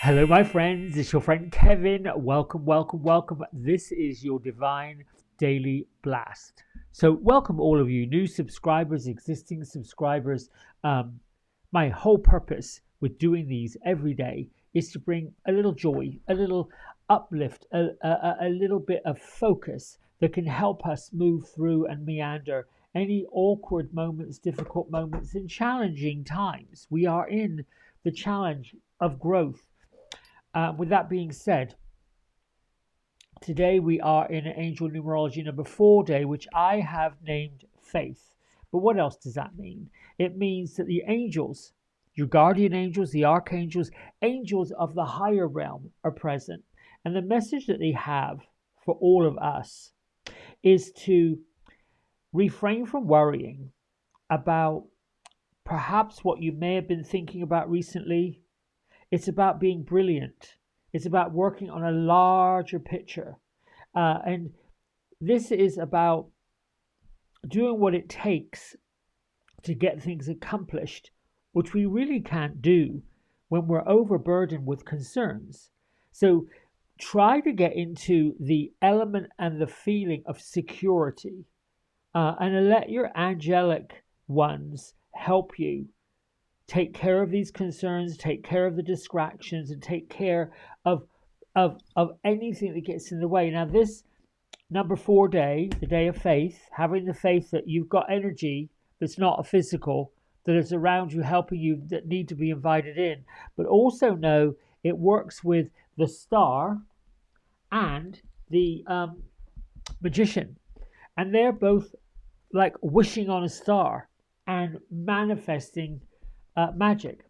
Hello, my friends. It's your friend Kevin. Welcome, welcome, welcome. This is your Divine Daily Blast. So, welcome all of you, new subscribers, existing subscribers. My whole purpose with doing these every day is to bring a little joy, a little uplift, a little bit of focus that can help us move through and meander any awkward moments, difficult moments, and challenging times. We are in the challenge of growth. With that being said, today we are in angel numerology number 4 day, which I have named Faith. But what else does that mean? It means that the angels, your guardian angels, the archangels, angels of the higher realm are present. And the message that they have for all of us is to refrain from worrying about perhaps what you may have been thinking about recently. It's about being brilliant. It's about working on a larger picture. And this is about doing what it takes to get things accomplished, which we really can't do when we're overburdened with concerns. So try to get into the element and the feeling of security, and let your angelic ones help you take care of these concerns, take care of the distractions, and take care of anything that gets in the way. Now, this number 4 day, the day of faith, having the faith that you've got energy that's not a physical, that is around you, helping you, that need to be invited in. But also know it works with the star and the magician. And they're both like wishing on a star and manifesting magic.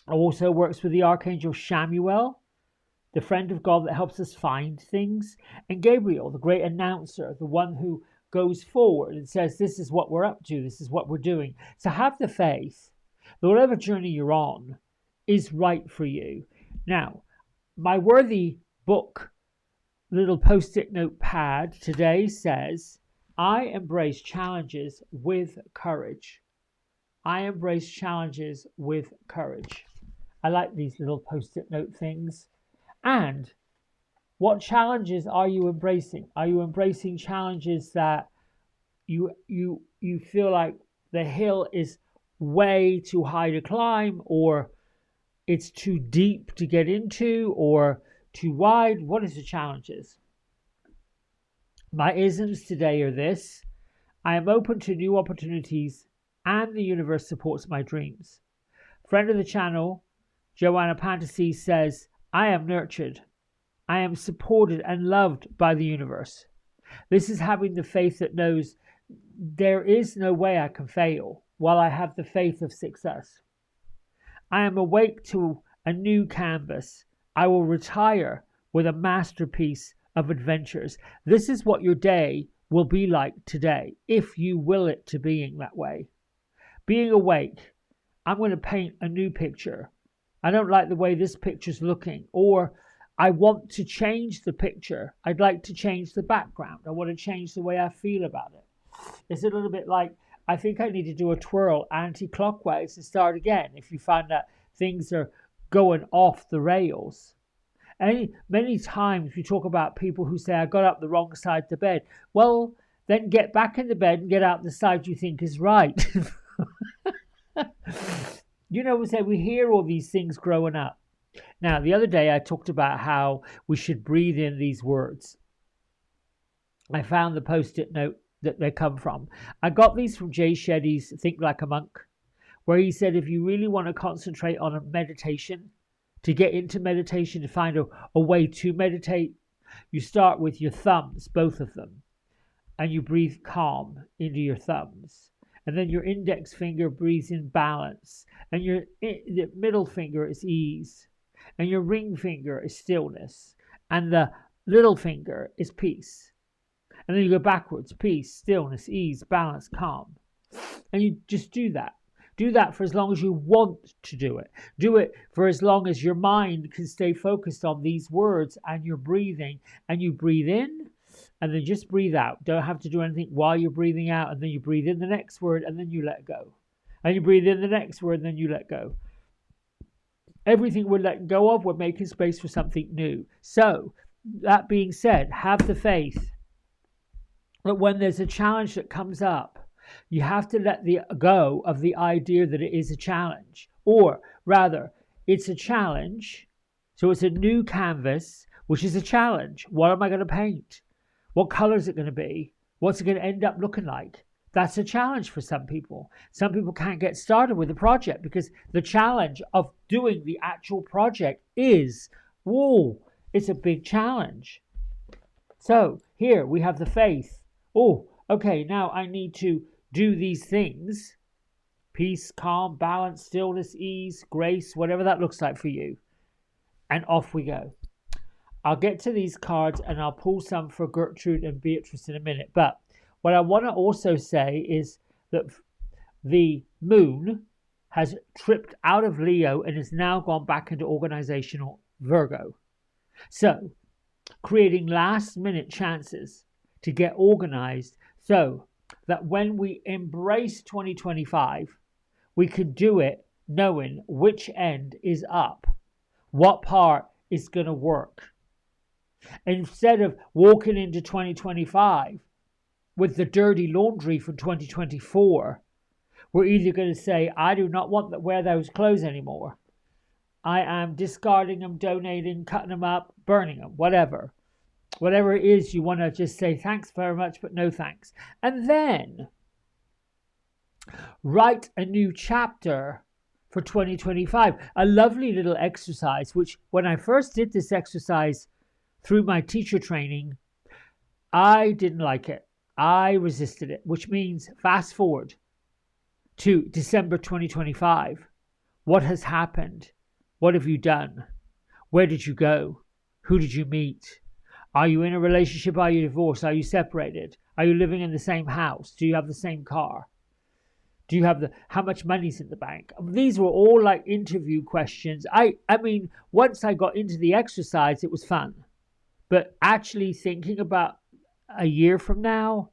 Also works with the archangel Shamuel, the friend of God that helps us find things, and Gabriel, the great announcer, the one who goes forward and says, this is what we're up to, this is what we're doing. So have the faith that whatever journey you're on is right for you. Now, my worthy book, little post-it notepad today says, I embrace challenges with courage. I embrace challenges with courage. I like these little post-it note things. And what challenges are you embracing? Are you embracing challenges that you feel like the hill is way too high to climb, or it's too deep to get into, or too wide? What is the challenges? My isms today are this: I am open to new opportunities and the universe supports my dreams. Friend of the channel, Joanna Fantasy says, I am nurtured. I am supported and loved by the universe. This is having the faith that knows there is no way I can fail while I have the faith of success. I am awake to a new canvas. I will retire with a masterpiece of adventures. This is what your day will be like today, if you will it to being that way. Being awake, I'm going to paint a new picture. I don't like the way this picture's looking, or I want to change the picture. I'd like to change the background. I want to change the way I feel about it. It's a little bit like, I think I need to do a twirl anti-clockwise and start again if you find that things are going off the rails. Many times we talk about people who say, I got up the wrong side of the bed. Well, then get back in the bed and get out the side you think is right. We hear all these things growing up. Now, the other day I talked about how we should breathe in these words. I found the post-it note that they come from. I got these from Jay Shetty's Think Like a Monk, where he said if you really want to concentrate on a meditation, to get into meditation, to find a way to meditate, you start with your thumbs, both of them, and you breathe calm into your thumbs. And then your index finger breathes in balance, and the middle finger is ease, and your ring finger is stillness, and the little finger is peace. And then you go backwards: peace, stillness, ease, balance, calm. And you just do that. Do that for as long as you want to do it. Do it for as long as your mind can stay focused on these words and you're breathing. And you breathe in and then just breathe out. Don't have to do anything while you're breathing out. And then you breathe in the next word and then you let go. And you breathe in the next word and then you let go. Everything we're letting go of, we're making space for something new. So, that being said, have the faith that when there's a challenge that comes up, you have to let go of the idea that it is a challenge. Or rather, it's a challenge. So it's a new canvas, which is a challenge. What am I going to paint? What color is it going to be? What's it going to end up looking like? That's a challenge for some people. Some people can't get started with a project because the challenge of doing the actual project is, whoa, it's a big challenge. So here we have the faith. Oh, okay, now I need to do these things. Peace, calm, balance, stillness, ease, grace, whatever that looks like for you. And off we go. I'll get to these cards and I'll pull some for Gertrude and Beatrice in a minute. But what I want to also say is that the moon has tripped out of Leo and has now gone back into organizational Virgo. So, creating last minute chances to get organized so that when we embrace 2025, we can do it knowing which end is up, what part is going to work. Instead of walking into 2025 with the dirty laundry from 2024, we're either going to say, I do not want to wear those clothes anymore. I am discarding them, donating, cutting them up, burning them, whatever. Whatever it is, you want to just say thanks very much, but no thanks. And then write a new chapter for 2025. A lovely little exercise, which when I first did this exercise through my teacher training, I didn't like it. I resisted it, which means fast forward to December 2025. What has happened? What have you done? Where did you go? Who did you meet? Are you in a relationship? Are you divorced? Are you separated? Are you living in the same house? Do you have the same car? Do you have how much money's in the bank? These were all like interview questions. I mean, once I got into the exercise, it was fun. But actually thinking about a year from now,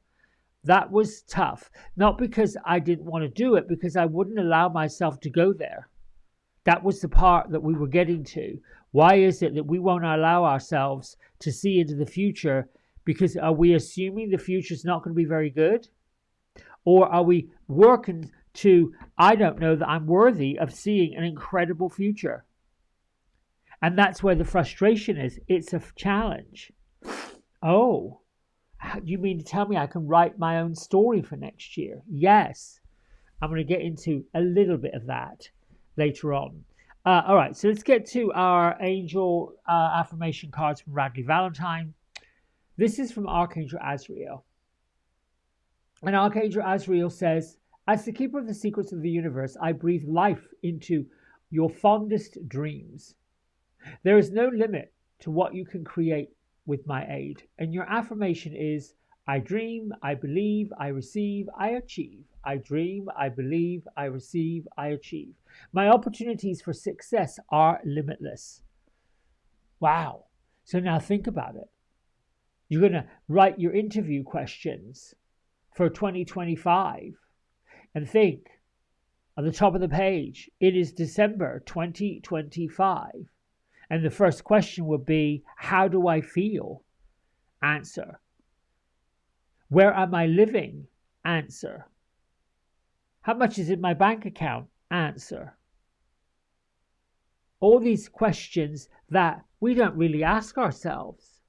that was tough. Not because I didn't want to do it, because I wouldn't allow myself to go there. That was the part that we were getting to. Why is it that we won't allow ourselves to see into the future? Because are we assuming the future is not going to be very good? Or are we working to, I don't know, that I'm worthy of seeing an incredible future? And that's where the frustration is. It's a challenge. Oh, you mean to tell me I can write my own story for next year? Yes. I'm going to get into a little bit of that later on. All right, so let's get to our angel affirmation cards from Radley Valentine. This is from Archangel Azrael. And Archangel Azrael says, as the keeper of the secrets of the universe, I breathe life into your fondest dreams. There is no limit to what you can create with my aid. And your affirmation is, I dream, I believe, I receive, I achieve. I dream, I believe, I receive, I achieve. My opportunities for success are limitless. Wow. So now think about it. You're going to write your interview questions for 2025 and think at the top of the page, it is December 2025. And the first question would be, how do I feel? Answer. Where am I living? Answer. How much is in my bank account? Answer. All these questions that we don't really ask ourselves.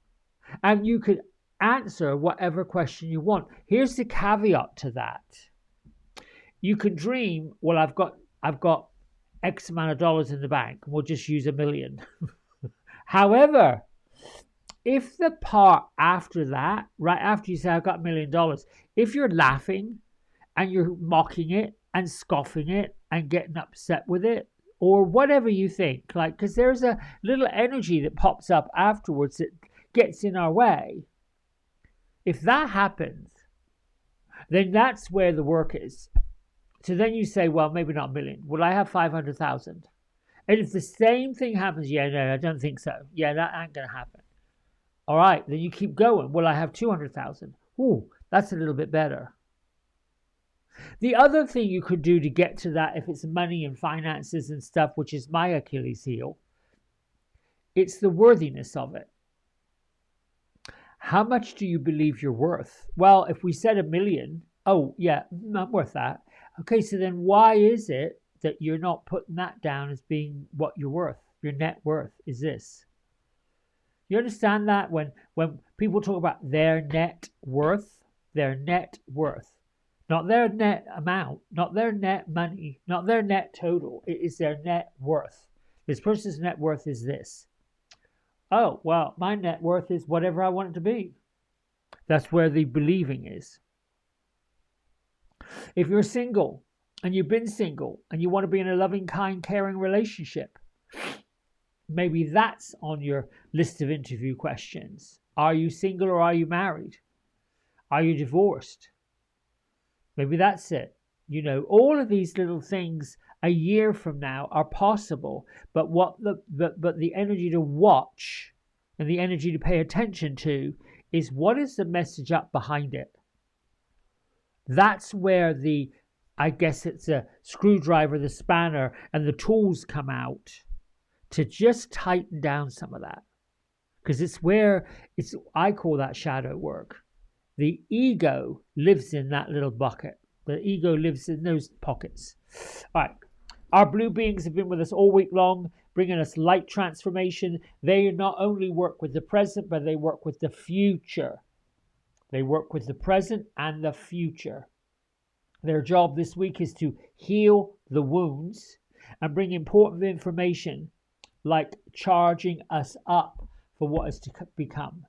And you could answer whatever question you want. Here's the caveat to that. You can dream, well, I've got X amount of dollars in the bank, and we'll just use $1 million. However, if the part after that, right after you say I've got $1 million, if you're laughing and you're mocking it and scoffing it and getting upset with it, or whatever you think, like, because there's a little energy that pops up afterwards that gets in our way. If that happens, then that's where the work is. So then you say, well, maybe not $1 million. Will I have 500,000? And if the same thing happens, yeah, no, I don't think so. Yeah, that ain't going to happen. All right, then you keep going. Will I have 200,000? Ooh, that's a little bit better. The other thing you could do to get to that, if it's money and finances and stuff, which is my Achilles heel, it's the worthiness of it. How much do you believe you're worth? Well, if we said 1 million, oh, yeah, I'm worth that. Okay, so then why is it that you're not putting that down as being what you're worth? Your net worth is this. You understand that when people talk about their net worth, not their net amount, not their net money, not their net total, it is their net worth. This person's net worth is this. Oh, well, my net worth is whatever I want it to be. That's where the believing is. If you're single and you've been single and you want to be in a loving, kind, caring relationship, maybe that's on your list of interview questions. Are you single or are you married? Are you divorced? Maybe that's it. You know, all of these little things a year from now are possible, but the energy to watch and the energy to pay attention to is what is the message up behind it. That's where I guess it's a screwdriver, the spanner, and the tools come out to just tighten down some of that. Because I call that shadow work. The ego lives in that little bucket. The ego lives in those pockets. All right. Our blue beings have been with us all week long, bringing us light transformation. They not only work with the present, but they work with the future. They work with the present and the future. Their job this week is to heal the wounds and bring important information like charging us up for what is to become.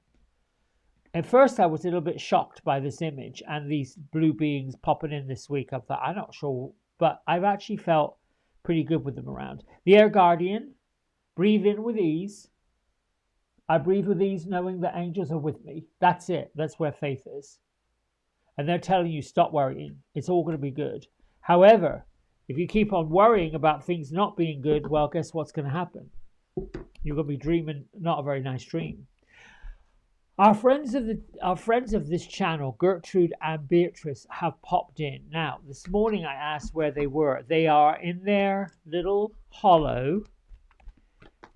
At first, I was a little bit shocked by this image and these blue beings popping in this week. I thought, I'm not sure, but I've actually felt pretty good with them around. The Air Guardian, breathe in with ease. I breathe with ease knowing that angels are with me. That's it. That's where faith is. And they're telling you, stop worrying. It's all going to be good. However, if you keep on worrying about things not being good, well, guess what's going to happen? You're going to be dreaming not a very nice dream. Our friends of this channel, Gertrude and Beatrice, have popped in. Now, this morning I asked where they were. They are in their little hollow,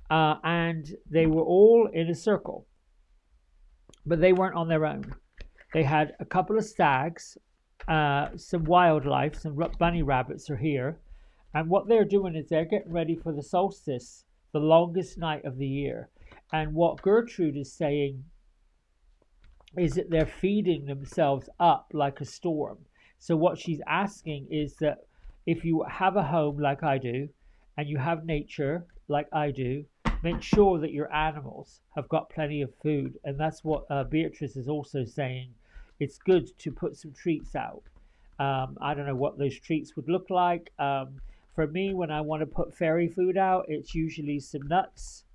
and they were all in a circle. But they weren't on their own. They had a couple of stags, some wildlife, some bunny rabbits are here. And what they're doing is they're getting ready for the solstice, the longest night of the year. And what Gertrude is saying is that they're feeding themselves up like a storm. So what she's asking is that if you have a home like I do, and you have nature like I do, make sure that your animals have got plenty of food. And that's what Beatrice is also saying. It's good to put some treats out. I don't know what those treats would look like. For me, when I want to put fairy food out, it's usually some nuts,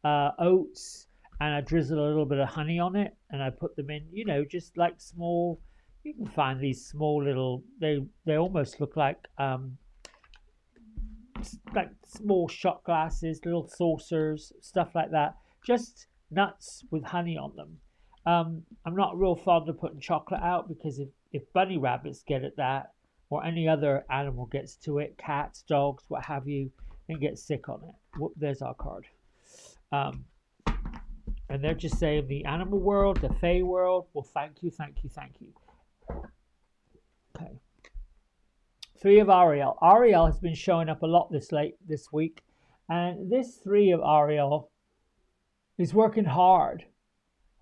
oats, and I drizzle a little bit of honey on it, and I put them in, just like small. You can find these small little. They almost look like small shot glasses, little saucers, stuff like that. Just nuts with honey on them. I'm not real fond of putting chocolate out because if bunny rabbits get at that, or any other animal gets to it, cats, dogs, what have you, and get sick on it. Whoop, there's our card. And they're just saying the animal world, the fae world, well, thank you, thank you, thank you. Okay. 3 of Ariel. Ariel has been showing up a lot this week. And this 3 of Ariel is working hard.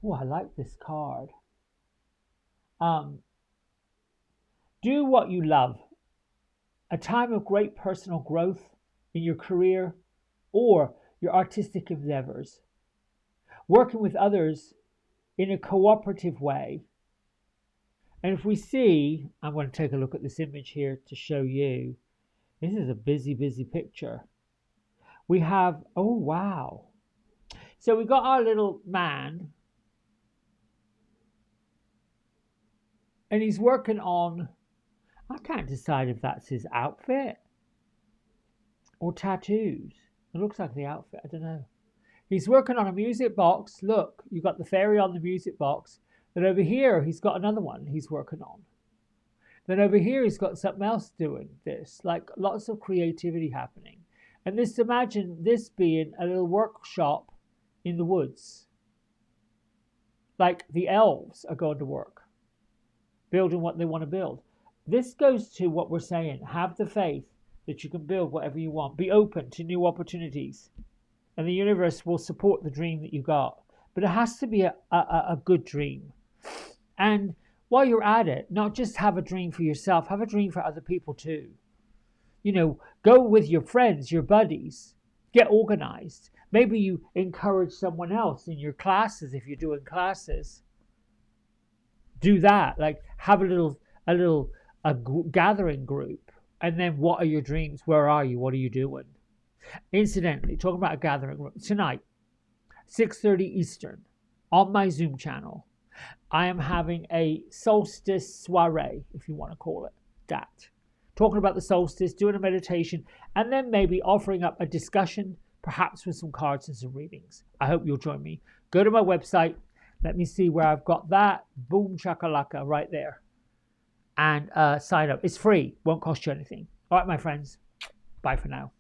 Oh, I like this card. Do what you love. A time of great personal growth in your career or your artistic endeavors. Working with others in a cooperative way. And if we see, I'm going to take a look at this image here to show you. This is a busy, busy picture. We have, oh wow. So we got our little man. And he's working on, I can't decide if that's his outfit or tattoos. It looks like the outfit, I don't know. He's working on a music box. Look, you've got the fairy on the music box. But over here, he's got another one he's working on. Then over here, he's got something else doing this, like lots of creativity happening. And this, imagine this being a little workshop in the woods. Like the elves are going to work, building what they want to build. This goes to what we're saying. Have the faith that you can build whatever you want. Be open to new opportunities. And the universe will support the dream that you got. But it has to be a good dream. And while you're at it, not just have a dream for yourself, have a dream for other people too. You know, go with your friends, your buddies, get organized. Maybe you encourage someone else in your classes if you're doing classes. Do that. Like have a gathering group. And then what are your dreams? Where are you? What are you doing? Incidentally, talking about a gathering room, tonight, 6:30 Eastern, on my Zoom channel, I am having a solstice soiree, if you want to call it that. Talking about the solstice, doing a meditation, and then maybe offering up a discussion, perhaps with some cards and some readings. I hope you'll join me. Go to my website. Let me see where I've got that. Boom chakalaka right there. And sign up. It's free. Won't cost you anything. All right, my friends. Bye for now.